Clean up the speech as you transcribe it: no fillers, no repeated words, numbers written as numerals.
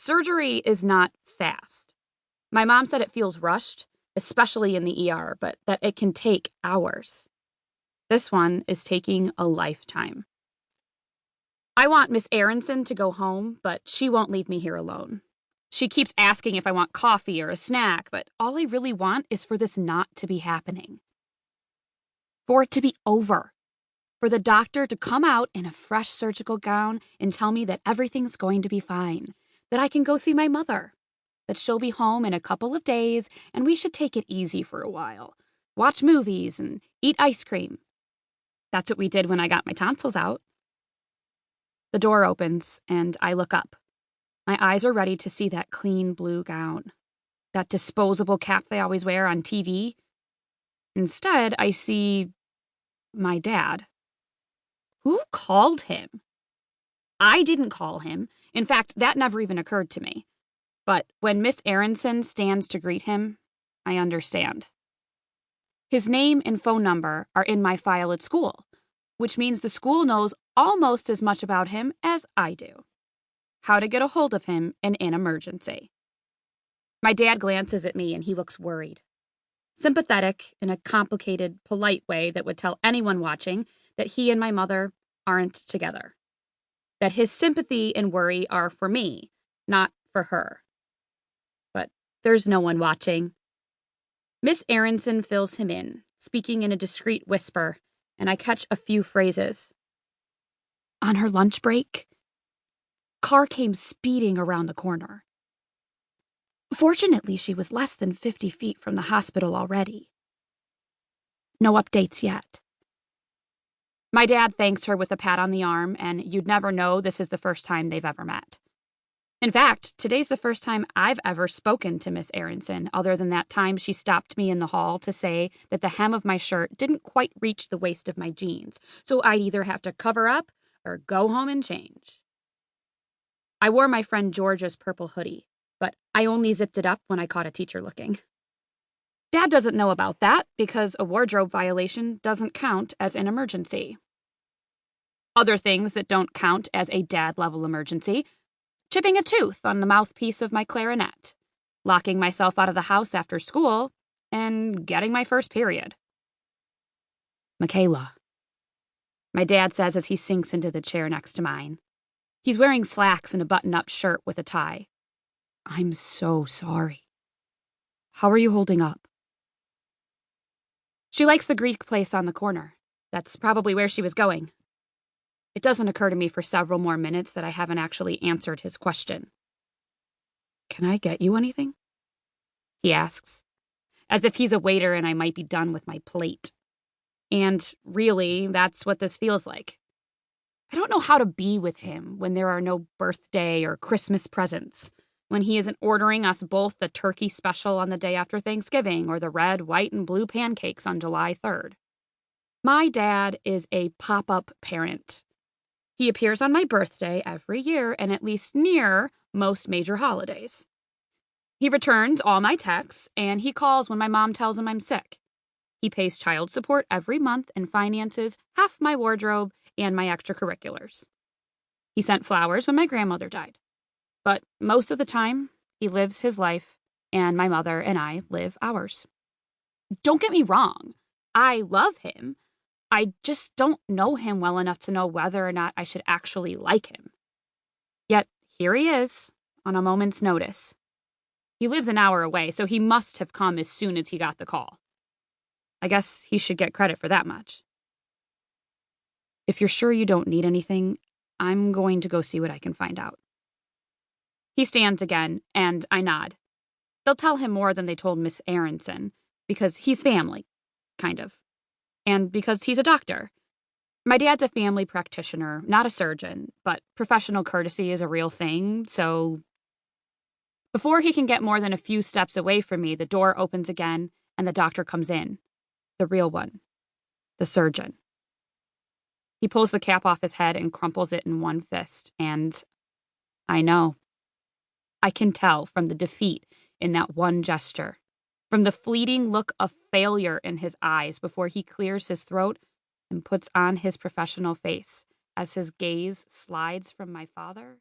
Surgery is not fast. My mom said it feels rushed, especially in the ER, but that it can take hours. This one is taking a lifetime. I want Miss Aronson to go home, but she won't leave me here alone. She keeps asking if I want coffee or a snack, but all I really want is for this not to be happening. For it to be over. For the doctor to come out in a fresh surgical gown and tell me that everything's going to be fine, that I can go see my mother, that she'll be home in a couple of days and we should take it easy for a while, watch movies and eat ice cream. That's what we did when I got my tonsils out. The door opens and I look up. My eyes are ready to see that clean blue gown, that disposable cap they always wear on TV. Instead, I see my dad. Who called him? I didn't call him. In fact, that never even occurred to me. But when Miss Aronson stands to greet him, I understand. His name and phone number are in my file at school, which means the school knows almost as much about him as I do. How to get a hold of him in an emergency. My dad glances at me and he looks worried. Sympathetic in a complicated, polite way that would tell anyone watching that he and my mother aren't together. That his sympathy and worry are for me, not for her. But there's no one watching. Miss Aronson fills him in, speaking in a discreet whisper, and I catch a few phrases. On her lunch break, car came speeding around the corner. Fortunately, she was less than 50 feet from the hospital already. No updates yet. My dad thanks her with a pat on the arm, and you'd never know this is the first time they've ever met. In fact, today's the first time I've ever spoken to Miss Aronson, other than that time she stopped me in the hall to say that the hem of my shirt didn't quite reach the waist of my jeans, so I'd either have to cover up or go home and change. I wore my friend Georgia's purple hoodie, but I only zipped it up when I caught a teacher looking. Dad doesn't know about that because a wardrobe violation doesn't count as an emergency. Other things that don't count as a dad-level emergency: chipping a tooth on the mouthpiece of my clarinet, locking myself out of the house after school, and getting my first period. Michaela, my dad says as he sinks into the chair next to mine. He's wearing slacks and a button-up shirt with a tie. I'm so sorry. How are you holding up? She likes the Greek place on the corner. That's probably where she was going. It doesn't occur to me for several more minutes that I haven't actually answered his question. Can I get you anything? He asks, as if he's a waiter and I might be done with my plate. And really, that's what this feels like. I don't know how to be with him when there are no birthday or Christmas presents, when he isn't ordering us both the turkey special on the day after Thanksgiving or the red, white, and blue pancakes on July 3rd. My dad is a pop-up parent. He appears on my birthday every year and at least near most major holidays. He returns all my texts, and he calls when my mom tells him I'm sick. He pays child support every month and finances half my wardrobe and my extracurriculars. He sent flowers when my grandmother died. But most of the time, he lives his life, and my mother and I live ours. Don't get me wrong. I love him. I just don't know him well enough to know whether or not I should actually like him. Yet, here he is, on a moment's notice. He lives an hour away, so he must have come as soon as he got the call. I guess he should get credit for that much. If you're sure you don't need anything, I'm going to go see what I can find out. He stands again, and I nod. They'll tell him more than they told Miss Aronson, because he's family, kind of. And because he's a doctor. My dad's a family practitioner, not a surgeon, but professional courtesy is a real thing, so... Before he can get more than a few steps away from me, the door opens again, and the doctor comes in. The real one. The surgeon. He pulls the cap off his head and crumples it in one fist, and I know. I can tell from the defeat in that one gesture, from the fleeting look of failure in his eyes before he clears his throat and puts on his professional face as his gaze slides from my father